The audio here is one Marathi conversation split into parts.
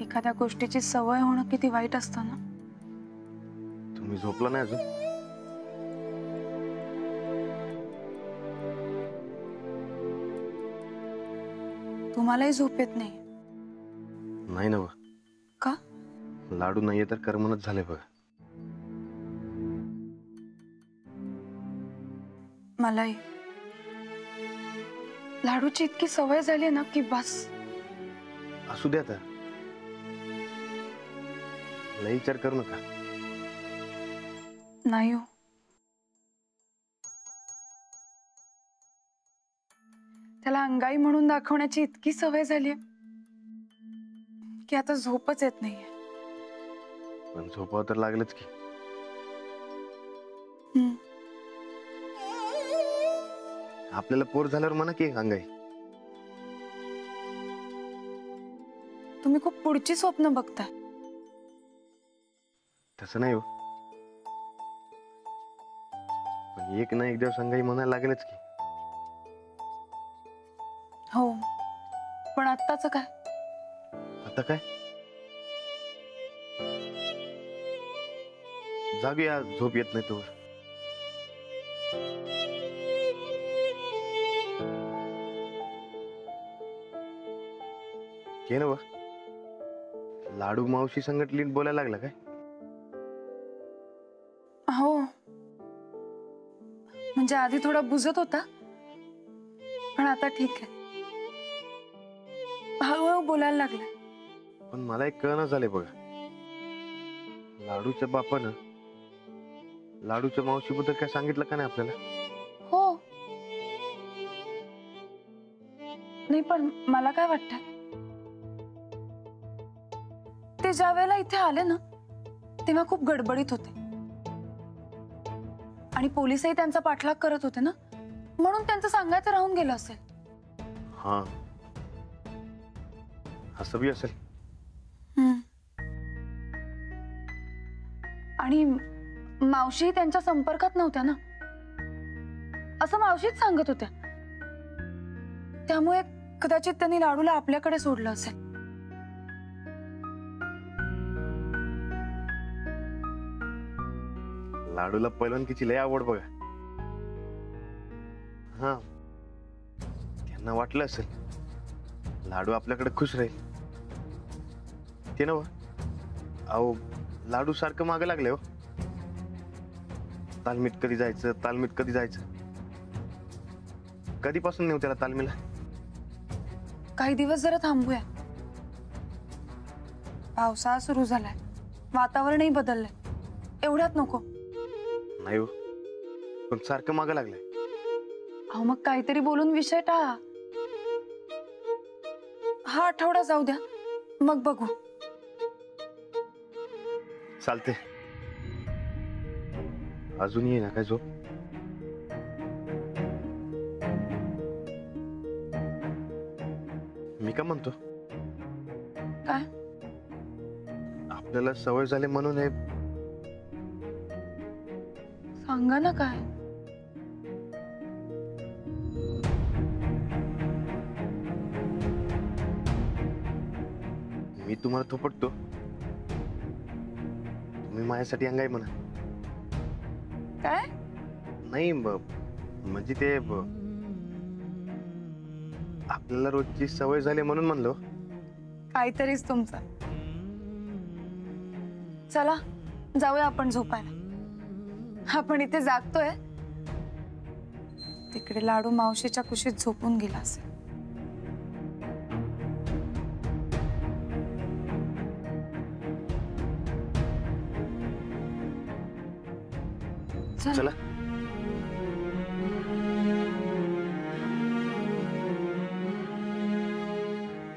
एखाद्या गोष्टीची सवय होणं किती वाईट असतं ना। तुम्ही झोपला नाही अजून? तुम्हालाही झोप येत नाही? नाही ना। का? लाडू नाहीये तर करमणच झाले बघा। मलाही लाडूची इतकी सवय झाली ना की बस। असू द्या आता, लई विचार करू नका। नाही हो, त्याला अंगाई म्हणून दाखवण्याची इतकी सवय झाली की आता झोपच येत नाहीये। पण झोपावं तर लागलंच की। आपल्याला पोर झाल्यावर म्हणा की अंगाई। तुम्ही खूप पुढची स्वप्न बघताय। तसं नाही हो, पण एक ना एक दिवस अंगाई म्हणायला लागेलच की। हो, पण आत्ताच काय? आता काय, जाऊया, झोप येत नाही तोवर। के ना लाडू मावशी संगत लीन बोलायला लागला काय? हो, म्हणजे आधी थोडा बुजत होता, पण आता ठीक आहे, हळूहळू बोलायला लागलाय। पण मला एक कळना झाले बघा, लाडूच्या बापानं लाडूच्या मावशीबद्दल काय सांगितलं का नाही आपल्याला? हो, नाही पण मला काय वाटतं, ते ज्या वेळेला इथे आले ना तेव्हा खूप गडबडीत होते आणि पोलिसही त्यांचा पाठलाग करत होते ना, म्हणून त्यांचं सांगायचं राहून गेलं असेल। हा, असं बी असेल। आणि मावशी त्यांच्या संपर्कात नव्हत्या ना, असं मावशीच सांगत होत्या। त्यामुळे कदाचित त्यांनी लाडूला आपल्याकडे सोडलं असेल। लाडूला पैलवानकीची लय आवड बघा। हा, त्यांना वाटलं असेल लाडू आपल्याकडे खुश राहील ते ना। अहो, लाडू सारखं मागे लागले हो, तालमीत कधी जायचं, तालमीत कधी जायचं। कधीपासून नेऊ त्याला तालमीला? काही दिवस जरा थांबूया, पावसाळा सुरू झालाय, वातावरणही बदललंय, एवढ्यात नको। नाही हो, पण सारखं मागे लागलंय। अहो, मग काहीतरी बोलून विषय टाळा। हा आठवडा जाऊ द्या, मग बघू। चालते, अजून ये ना काय झोप? मी का म्हणतो, काय? आपल्याला सवय झाली म्हणून हे सांगा ना काय? मी तुम्हाला थोपटतो, तुम्ही माझ्यासाठी अंगाई म्हणा। काय? नाही म्हणजे ते आपल्याला रोजची सवय झाली म्हणून म्हणलो। काहीतरीच तुमचं। चला जाऊया आपण झोपायला, आपण इथे जागतोय, तिकडे लाडू मावशीच्या कुशीत झोपून गेला असेल। चला,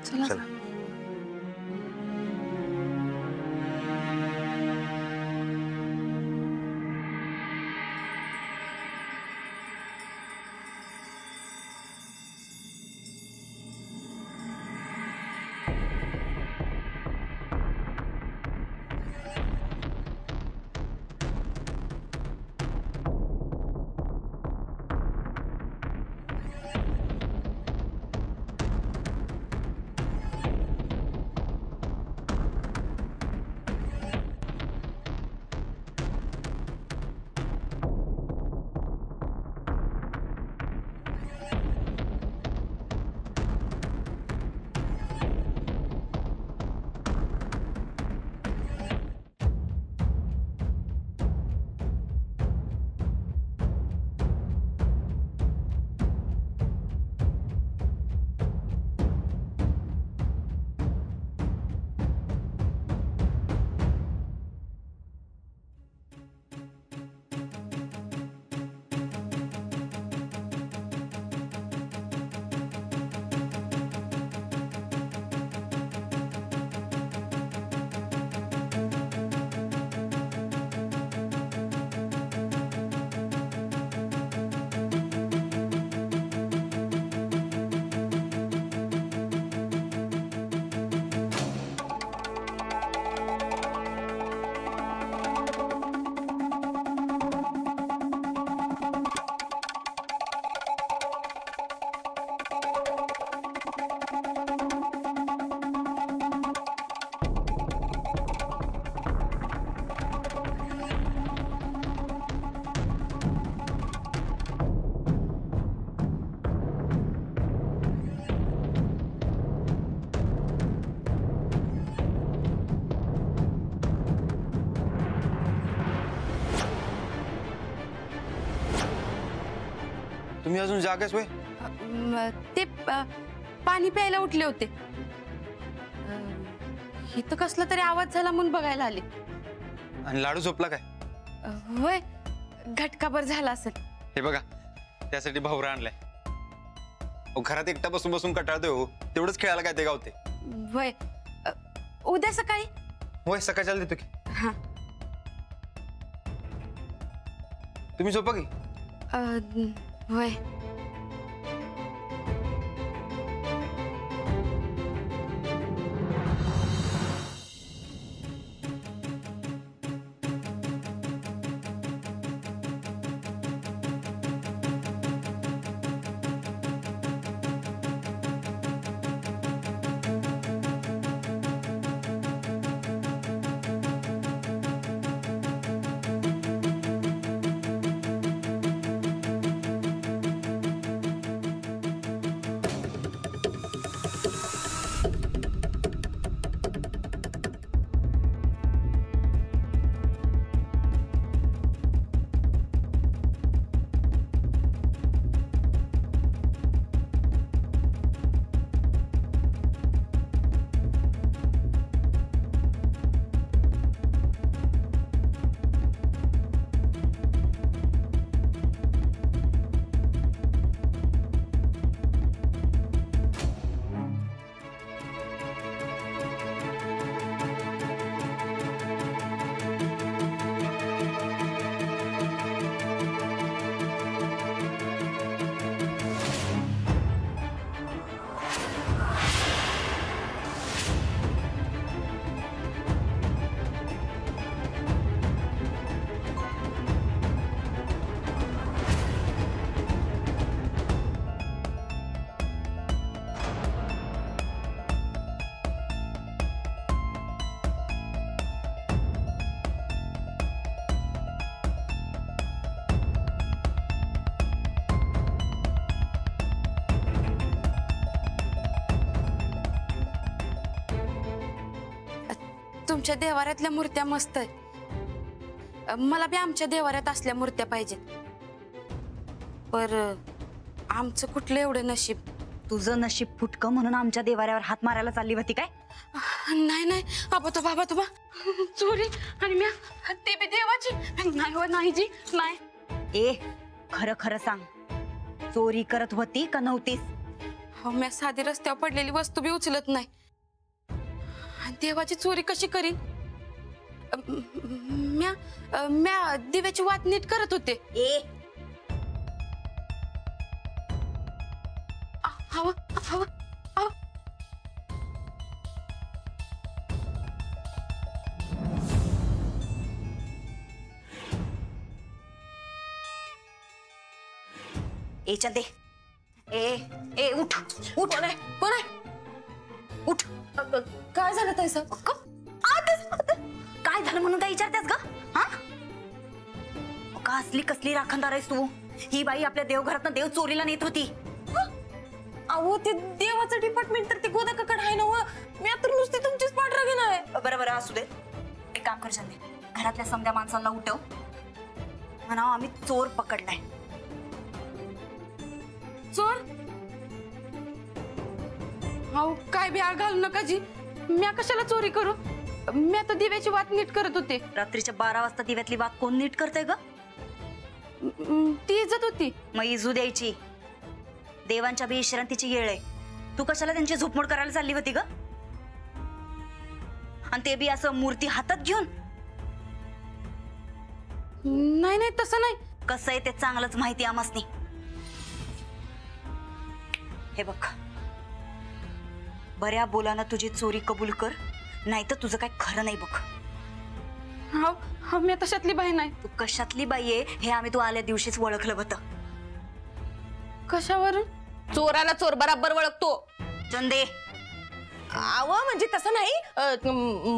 चला चला। तुम्ही अजून जागेच होय? ते पाणी प्यायला उठले होते. इथं कसला तरी आवाज झाला म्हणून बघायला आले. आणि लाडू झोपला काय? होय, घटकाभर झाला असेल. हे बघा, त्यासाठी भावरा आणलाय. घरात एकटा बसून बसून कंटाळतोय हो. तेवढंच खेळायला काय ते गावते. होय, उद्या सकाळी. होय, सकाळच्या देतो की. हा. तुम्ही झोपा की. होय. तुमच्या देवाऱ्यातल्या मूर्त्या मस्त आहेत. मला बी आमच्या देवाऱ्यात असल्या मूर्त्या पाहिजेत. पर आमचं कुठलं एवढं नशीब. तुझं नशीब फुटकं म्हणून आमच्या देवाऱ्यावर हात मारायला चालली होती काय? नाही नाही, बाबा चोरी आणि मी ते बी देवाची. नाही हो, नाही जी, नाही. ए, खरं खरं सांग, चोरी करत होती का नव्हतीस? हो, मी साधी रस्त्यावर पडलेली वस्तू बी उचलत नाही. देवाची चोरी कशी करीन? म्या दिव्याची वात नीट करत होते. ए, हवा हवा हवा. ए चंदे, ए ए उठ उठ. कोण आहे? कोण आहे? उठ. काय झालं ताई साहेब? काय झालं म्हणून काय विचारतेस ग? हा, का असली कसली राखणदार आहेस तू? ही बाई आपल्या देवघरातनं देव चोरीला नेत होती. अहो, ते देवाचं डिपार्टमेंट तर ते गोदाकाकडे आहे ना. मी आता नुसती तुमचीच पाठरागी नाही. बरं असू दे. एक काम कर चंदे, घरातल्या समध्या माणसांना उठव, म्हणा आम्ही चोर पकडलाय. चोर? अहो, काय बी आळ घालू नका जी. म्या कशाला चोरी करू? मी आता दिव्याची वात नीट करत होते. रात्रीच्या 12 वाजता दिव्यातली वात कोण नीट करते ग? ती इज्जत होती. मग इजू द्यायची. देवांच्या बी विश्रांतीची येळ आहे. तू कशाला त्यांची झोपमोड करायला चालली होती ग? आणि ते बी असं मूर्ती हातात घेऊन? नाही नाही, तसं नाही. कसं आहे ते चांगलंच माहिती आम्हासनी. हे बघ, बऱ्या बोलानं तुझी चोरी कबूल कर, नाही तर तुझं काय खरं नाही बघ. हा, मी तशातली बाई नाही. तू कशातली बाई आहे हे आम्ही तू आल्या दिवशीच ओळखलं होतं. कशावरून? चोराला चोर बराबर ओळखतो. चंदे, आव म्हणजे तसं नाही.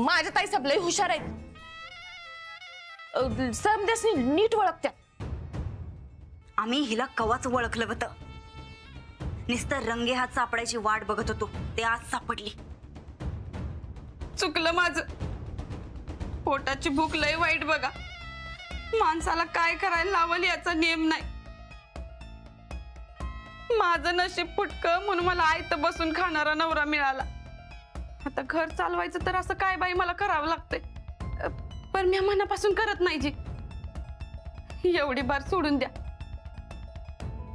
माझ्या ताई सब लय हुशार आहेत. समदेसनी नीट ओळखत्यात. आम्ही हिला कवाच ओळखलं होतं. नुसतं रंगे हात सापडायची वाट बघत होतो, ते आज सापडली. चुकलं माझं. पोटाची भूक लय वाईट बघा. माणसाला काय करायला लावल याचा नियम नाही. माझं नशीब फुटकं म्हणून मला आयत बसून खाणारा नवरा मिळाला. आता घर चालवायचं तर असं काय बाई मला करावं लागतंय. पण मी मनापासून करत नाही जी. एवढी बार सोडून द्या,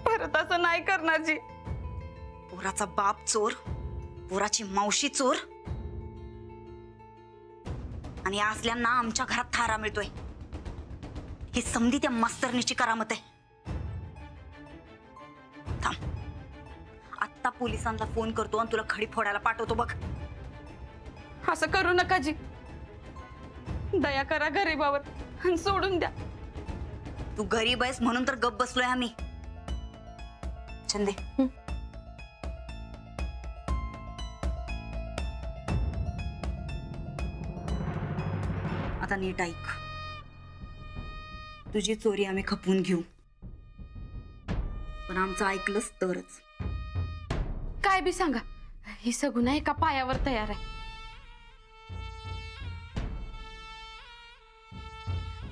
परत असं नाही करणार जी. पोराचा बाप चोर, पोराची मावशी चोर, आणि असल्यांना आमच्या घरात थारा मिळतोय. ही समधी त्या मास्तरनीची करामत आहे. थांब, आत्ता पोलिसांना फोन करतो आणि तुला खडी फोडायला पाठवतो बघ. असं करू नका जी. दया करा गरीबावर आणि सोडून द्या. तू गरीब आहेस म्हणून तर गप बसलोय आम्ही. चंदे, आता नीट ऐक. तुझी चोरी आम्ही खपवून घेऊ, पण आमचं ऐकलंच तरच. काय बी सांगा, ही सगुण एका पायावर तयार आहे.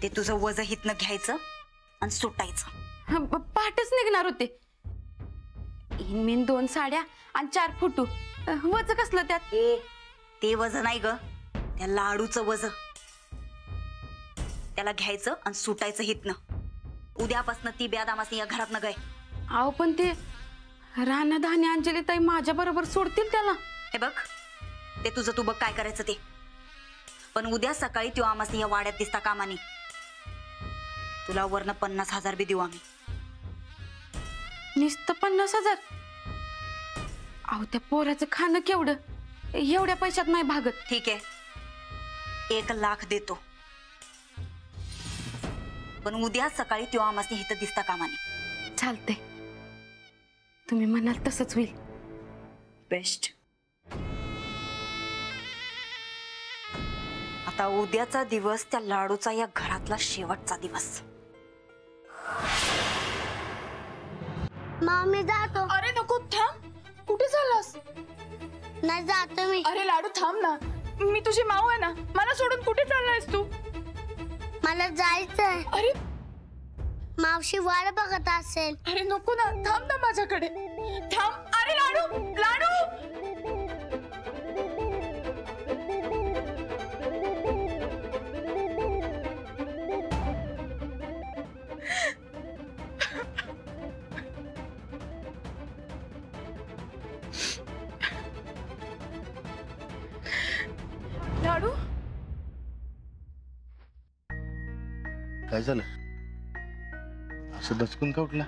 ते तुझं वज हितनं घ्यायचं आणि सुटायचं. पाठच निघणार होते. इनमेन 2 साड्या आणि 4 फुटू. वज कसलं त्यात? ते वज नाही ग, त्या लाडूचं वज. त्याला घ्यायचं आणि सुटायचं हितनं. उद्यापासनं ती बेदामासनी या घरात न गय. अहो पण ते राणा धान्य अंजली ताई माझ्या बरोबर सोडतील त्याला. हे बघ, ते तुझं तू बघ काय करायचं ते. पण उद्या सकाळी तो आमासनी या वाड्यात दिसता कामानी. तुला वरनं 50,000 बी देऊ आम्ही. नुसतं 50,000? अहो त्या पोराचं खाणं केवढं, एवढ्या पैशात नाही भागत. ठीक आहे, 1 लाख देतो, पण उद्या सकाळी तो आमासनी इथं दिसता कामानी. चालते, तुम्ही म्हणाल तसंच होईल. बेस्ट. आता उद्याचा दिवस त्या लाडूचा या घरातला शेवटचा दिवस. मामी जातो. अरे नको, थांब. कुठे चाललास? नाही जातो मी. अरे लाडू थांब ना, मी तुझी माऊ आहे ना. मला सोडून कुठे चाललायस तू? मला जायचंय. अरे मावशी वाट बघत असेल. अरे नको ना, थांब ना माझ्याकडे. थांब. अरे लाडू, लाडू. लाडू, काय झालं? असं दचकून का उठला?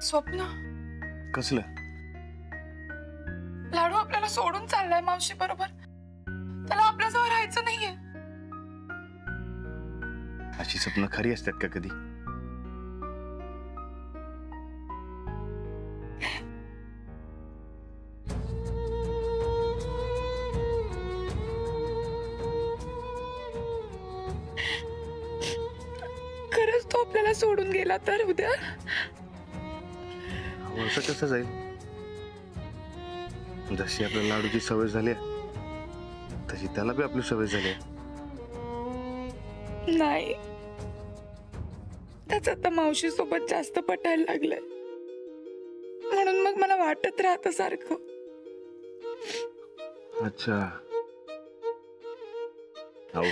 स्वप्न. कसलं? लाडू आपल्याला सोडून चाललाय मावशी बरोबर. त्याला आपल्याजवळ राहायचं नाहीये. अशी स्वप्न खरी असतात का कधी? खरंच तो आपल्याला सोडून गेला तर उद्या? असं कसं जाईल? जशी आपल्या लाडूची सवय झाली तशी त्याला बी आपली सवय झाली. नाही, त्याच आता मावशी सोबत जास्त पटायला लागलंय, म्हणून मग मला वाटत राहतं सारखं. अच्छा. अहो,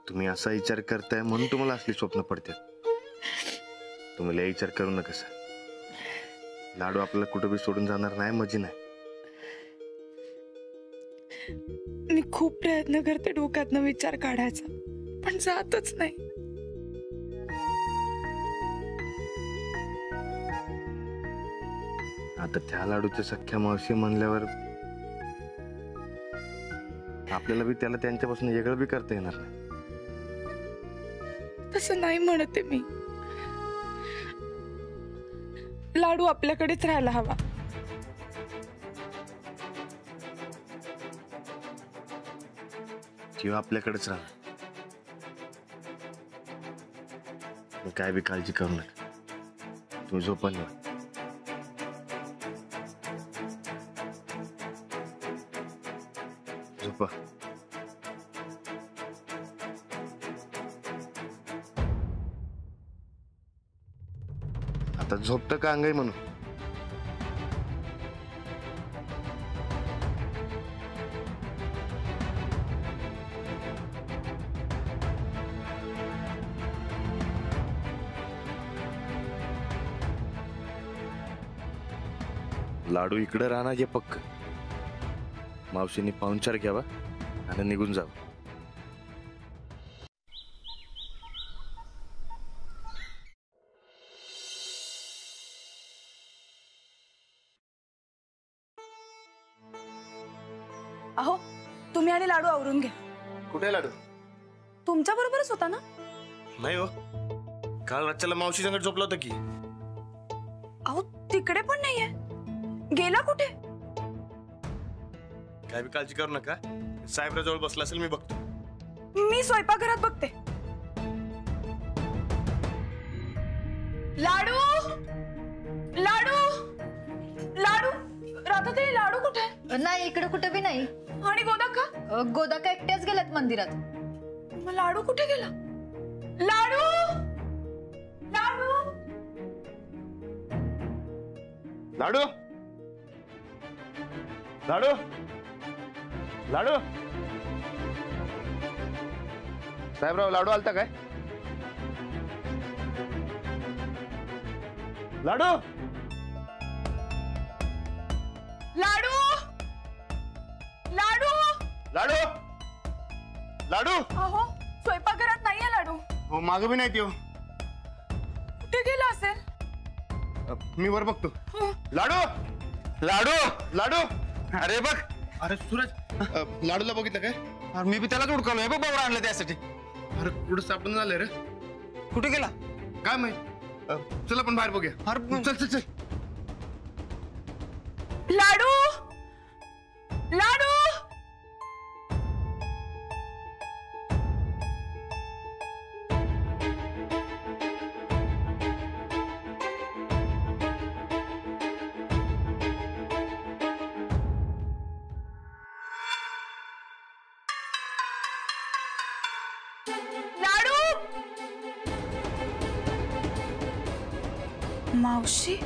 तुम्ही असा विचार करताय म्हणून तुम्हाला असली स्वप्न पडतात. तुम्ही लय विचार करू नका सर. लाडू आपल्याला कुठं बी सोडून जाणार नाही, मजी नाही. मी खूप प्रयत्न करते डोक्यातनं विचार काढायचा, पण जातच नाही. आता त्या लाडूच्या सख्या मावशी म्हणल्यावर आपल्याला बी त्याला त्यांच्यापासून वेगळं बी करता येणार नाही. तसं नाही म्हणते मी. लाडू आपल्याकडेच राहायला हवा. किंवा आपल्याकडेच राहा. काय बी काळजी करू नका. तुम्ही झोपायला लावा. झोपा. आता झोपतं का अंगाई म्हणून? लाडू इकडे राहणार जे पक्क. मावशीने पाहुणचार घ्यावा आणि निघून जावं. अहो तुम्ही आणि लाडू आवरून घ्या. कुठे लाडू? तुमच्या बरोबरच होता ना? नाही हो, काल रातच्याला मावशी संगत झोपला होता की. अहो तिकडे पण नाहीये. गेला कुठे? काय बी काळजी करू नका, साहेबराजवळ बसला असेल, मी बघतो. मी स्वयंपाकघरात बघते. लाडू लाडू लाडू राधाताई, लाडू कुठे? नाही, इकडे कुठे बी नाही. आणि गोदाका? गोदाका एकट्याच गेल्यात मंदिरात. मग लाडू कुठे गेला? लाडू लाडू लाडू लाडू लाडू साहेबराव, लाडू आलता काय? लाडू लाडू लाडू लाडू लाडू. अहो स्वयंपाकघरात नाहीये लाडू. हो, मागं बी नाही त्यो. कुठे गेला असेल? मी वर बघतो. लाडू लाडू लाडू. अरे बघ, अरे सूरज, लाडूला बघितलं काय? अरे मी बी त्यालाच उडकालोय बघ, भाऊरा आणलं त्यासाठी. अरे कुठं सापडून झालंय रे? कुठे गेला काय माहित. चला पण बाहेर बघूया. अरे चल चल चल. लाडू लाडू लाडू. मावशी